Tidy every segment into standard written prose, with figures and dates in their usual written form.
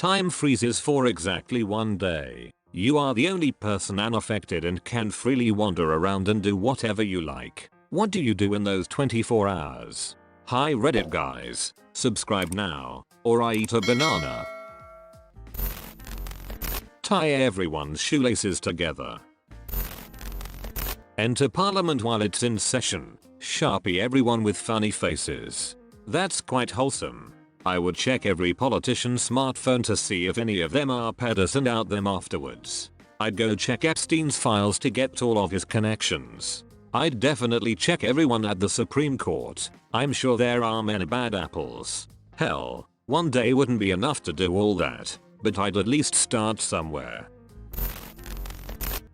Time freezes for exactly 1 day. You are the only person unaffected and can freely wander around and do whatever you like. What do you do in those 24 hours? Hi Reddit guys, subscribe now, or I eat a banana. Tie everyone's shoelaces together. Enter parliament while it's in session. Sharpie everyone with funny faces. That's quite wholesome. I would check every politician's smartphone to see if any of them are pedos and out them afterwards. I'd go check Epstein's files to get all of his connections. I'd definitely check everyone at the Supreme Court. I'm sure there are many bad apples. Hell, 1 day wouldn't be enough to do all that, but I'd at least start somewhere.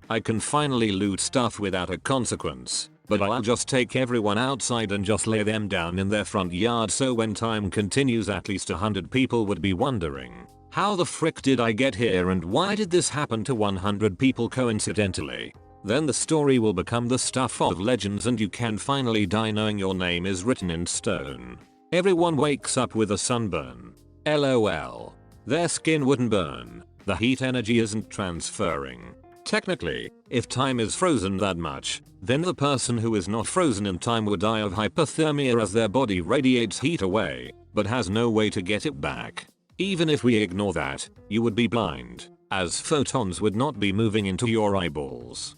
I can finally loot stuff without a consequence, but I'll just take everyone outside and just lay them down in their front yard so when time continues at least 100 people would be wondering, how the frick did I get here and why did this happen to 100 people coincidentally? Then the story will become the stuff of legends and you can finally die knowing your name is written in stone. Everyone wakes up with a sunburn. LOL. Their skin wouldn't burn. The heat energy isn't transferring. Technically, if time is frozen that much, then the person who is not frozen in time would die of hypothermia as their body radiates heat away, but has no way to get it back. Even if we ignore that, you would be blind, as photons would not be moving into your eyeballs.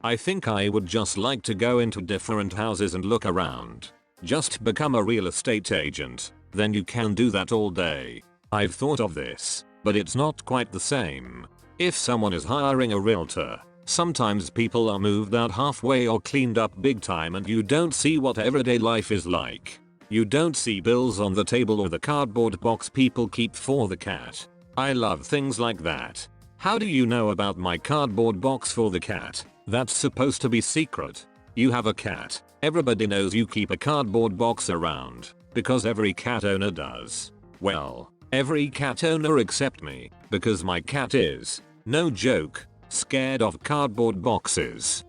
I think I would just like to go into different houses and look around. Just become a real estate agent, then you can do that all day. I've thought of this, but it's not quite the same. If someone is hiring a realtor, sometimes people are moved out halfway or cleaned up big time and you don't see what everyday life is like. You don't see bills on the table or the cardboard box people keep for the cat. I love things like that. How do you know about my cardboard box for the cat? That's supposed to be secret. You have a cat. Everybody knows you keep a cardboard box around, because every cat owner does. Well, every cat owner except me, because my cat is, no joke, scared of cardboard boxes.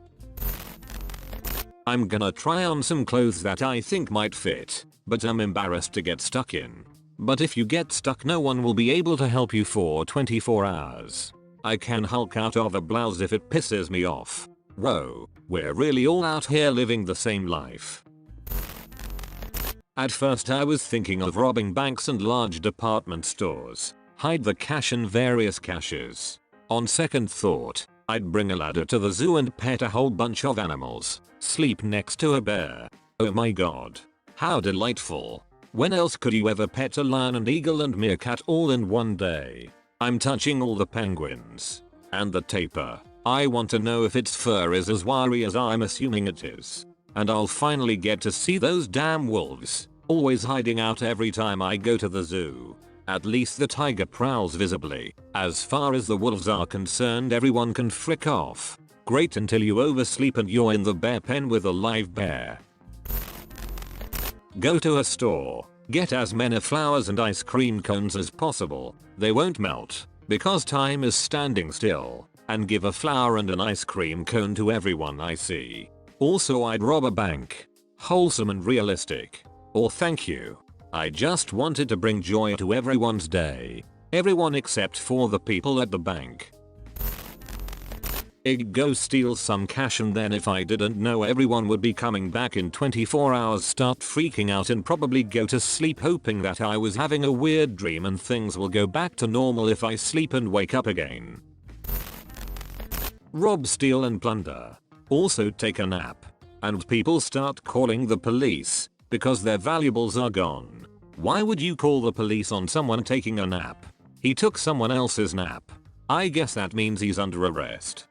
I'm gonna try on some clothes that I think might fit, but I'm embarrassed to get stuck in. But if you get stuck no one will be able to help you for 24 hours. I can Hulk out of a blouse if it pisses me off. Whoa, we're really all out here living the same life. At first I was thinking of robbing banks and large department stores, hide the cash in various caches. On second thought, I'd bring a ladder to the zoo and pet a whole bunch of animals, sleep next to a bear. Oh my god. How delightful. When else could you ever pet a lion and eagle and meerkat all in 1 day? I'm touching all the penguins. And the tapir. I want to know if its fur is as wiry as I'm assuming it is. And I'll finally get to see those damn wolves, always hiding out every time I go to the zoo. At least the tiger prowls visibly. As far as the wolves are concerned everyone can frick off. Great until you oversleep and you're in the bear pen with a live bear. Go to a store. Get as many flowers and ice cream cones as possible. They won't melt, because time is standing still. And give a flower and an ice cream cone to everyone I see. Also I'd rob a bank. Wholesome and realistic. Or thank you. I just wanted to bring joy to everyone's day. Everyone except for the people at the bank. I'd go steal some cash and then if I didn't know everyone would be coming back in 24 hours start freaking out and probably go to sleep hoping that I was having a weird dream and things will go back to normal if I sleep and wake up again. Rob, steal and plunder. Also take a nap. And people start calling the police, because their valuables are gone. Why would you call the police on someone taking a nap? He took someone else's nap. I guess that means he's under arrest.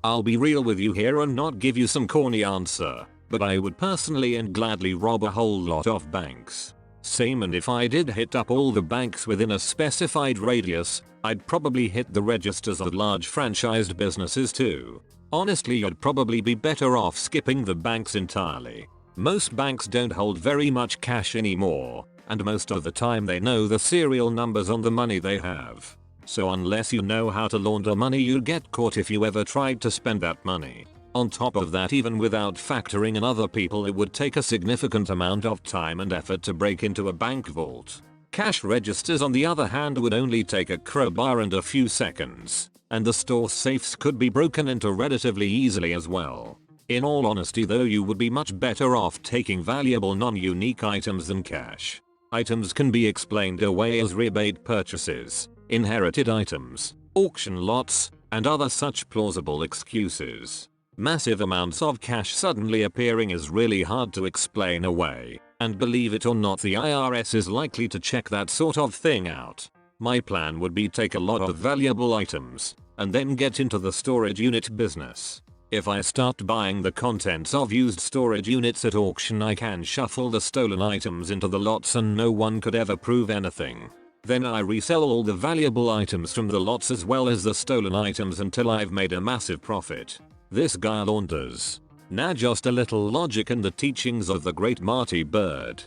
I'll be real with you here and not give you some corny answer, but I would personally and gladly rob a whole lot of banks. Same, and if I did hit up all the banks within a specified radius, I'd probably hit the registers of large franchised businesses too. Honestly, you'd probably be better off skipping the banks entirely. Most banks don't hold very much cash anymore, and most of the time they know the serial numbers on the money they have. So unless you know how to launder money you'll get caught if you ever tried to spend that money. On top of that, even without factoring in other people, it would take a significant amount of time and effort to break into a bank vault. Cash registers on the other hand would only take a crowbar and a few seconds, and the store safes could be broken into relatively easily as well. In all honesty though, you would be much better off taking valuable non-unique items than cash. Items can be explained away as rebate purchases, inherited items, auction lots, and other such plausible excuses. Massive amounts of cash suddenly appearing is really hard to explain away, and believe it or not, the IRS is likely to check that sort of thing out. My plan would be take a lot of valuable items, and then get into the storage unit business. If I start buying the contents of used storage units at auction, I can shuffle the stolen items into the lots and no one could ever prove anything. Then I resell all the valuable items from the lots as well as the stolen items until I've made a massive profit. This guy launders. Now just a little logic and the teachings of the great Marty Bird.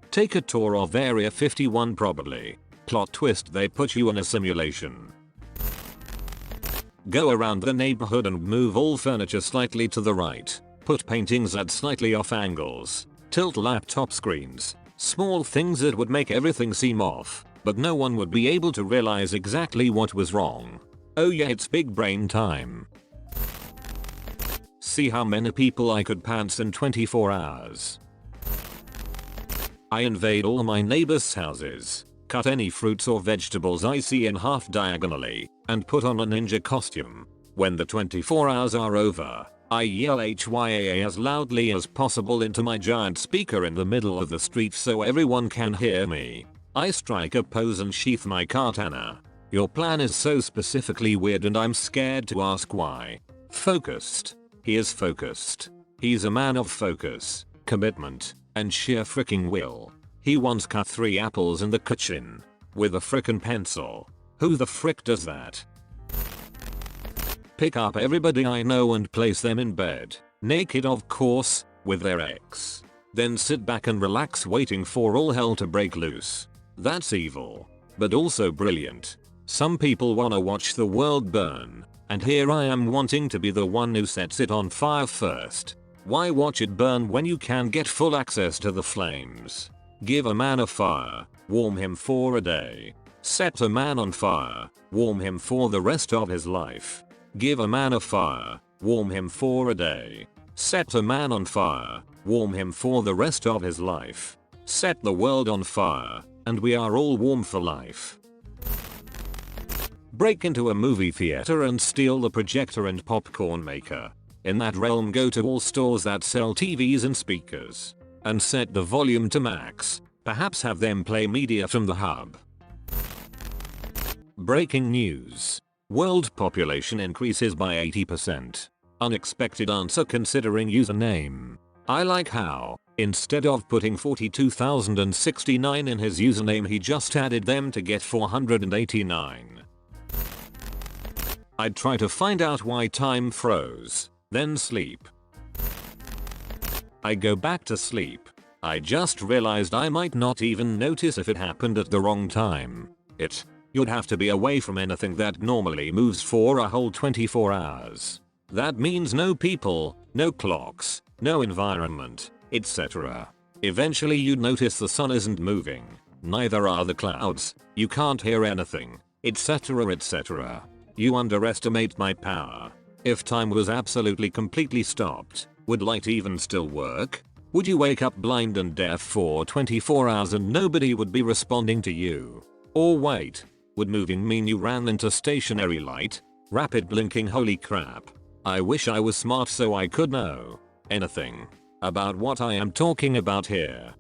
Take a tour of Area 51 probably. Plot twist, they put you in a simulation. Go around the neighborhood and move all furniture slightly to the right. Put paintings at slightly off angles. Tilt laptop screens. Small things that would make everything seem off, but no one would be able to realize exactly what was wrong. Oh yeah, it's big brain time. See how many people I could pants in 24 hours. I invade all my neighbors' houses, cut any fruits or vegetables I see in half diagonally, and put on a ninja costume. When the 24 hours are over, I yell HYAA as loudly as possible into my giant speaker in the middle of the street so everyone can hear me. I strike a pose and sheath my katana. Your plan is so specifically weird and I'm scared to ask why. Focused. He is focused. He's a man of focus, commitment, and sheer freaking will. He once cut 3 apples in the kitchen with a frickin' pencil. Who the frick does that? Pick up everybody I know and place them in bed, naked of course, with their ex. Then sit back and relax waiting for all hell to break loose. That's evil, but also brilliant. Some people wanna watch the world burn, and here I am wanting to be the one who sets it on fire first. Why watch it burn when you can get full access to the flames? Give a man a fire, warm him for a day. Set a man on fire, warm him for the rest of his life. Give a man a fire, warm him for a day. Set a man on fire, warm him for the rest of his life. Set the world on fire, and we are all warm for life. Break into a movie theater and steal the projector and popcorn maker. In that realm, go to all stores that sell TVs and speakers, and set the volume to max. Perhaps have them play media from the hub. Breaking news. World population increases by 80%. Unexpected answer considering username. I like how, instead of putting 42,069 in his username, he just added them to get 489. I'd try to find out why time froze, then sleep. I go back to sleep. I just realized I might not even notice if it happened at the wrong time. You'd have to be away from anything that normally moves for a whole 24 hours. That means no people, no clocks, no environment, etc. Eventually you'd notice the sun isn't moving, neither are the clouds, you can't hear anything, etc, etc. You underestimate my power. If time was absolutely completely stopped, would light even still work? Would you wake up blind and deaf for 24 hours and nobody would be responding to you? Or wait, would moving mean you ran into stationary light? Rapid blinking, holy crap. I wish I was smart so I could know anything about what I am talking about here.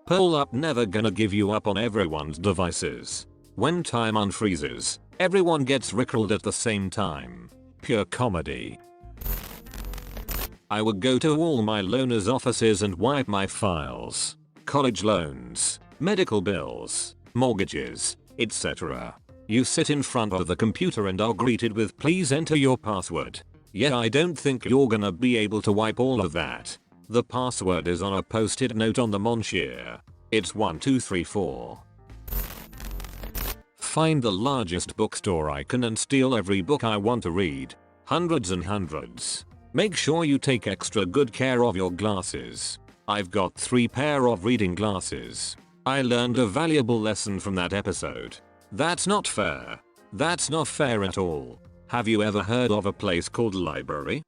Pull up, never gonna give you up on everyone's devices. When time unfreezes, everyone gets rickrolled at the same time. Pure comedy. I would go to all my loaners' offices and wipe my files. College loans, medical bills, mortgages, etc. You sit in front of the computer and are greeted with "please enter your password." Yeah, I don't think you're gonna be able to wipe all of that. The password is on a post-it note on the Monshire. It's 1234. Find the largest bookstore icon and steal every book I want to read. Hundreds and hundreds. Make sure you take extra good care of your glasses. I've got 3 pair of reading glasses. I learned a valuable lesson from that episode. That's not fair. That's not fair at all. Have you ever heard of a place called library?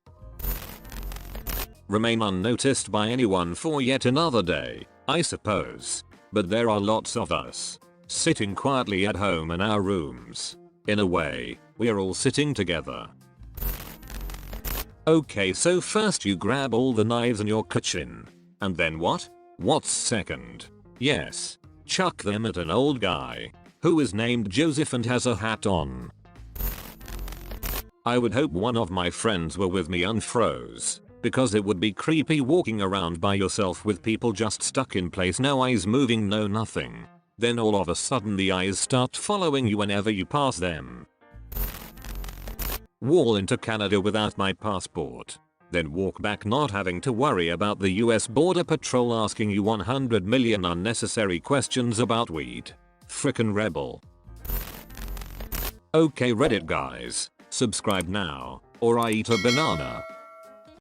Remain unnoticed by anyone for yet another day, I suppose. But there are lots of us. Sitting quietly at home in our rooms. In a way, we're all sitting together. Okay, so first you grab all the knives in your kitchen. And then what? What's second? Yes. Chuck them at an old guy. Who is named Joseph and has a hat on. I would hope one of my friends were with me unfroze. Because it would be creepy walking around by yourself with people just stuck in place, no eyes moving, no nothing. Then all of a sudden the eyes start following you whenever you pass them. Wall into Canada without my passport. Then walk back not having to worry about the US Border Patrol asking you 100 million unnecessary questions about weed. Frickin' rebel. Okay Reddit guys, subscribe now, or I eat a banana.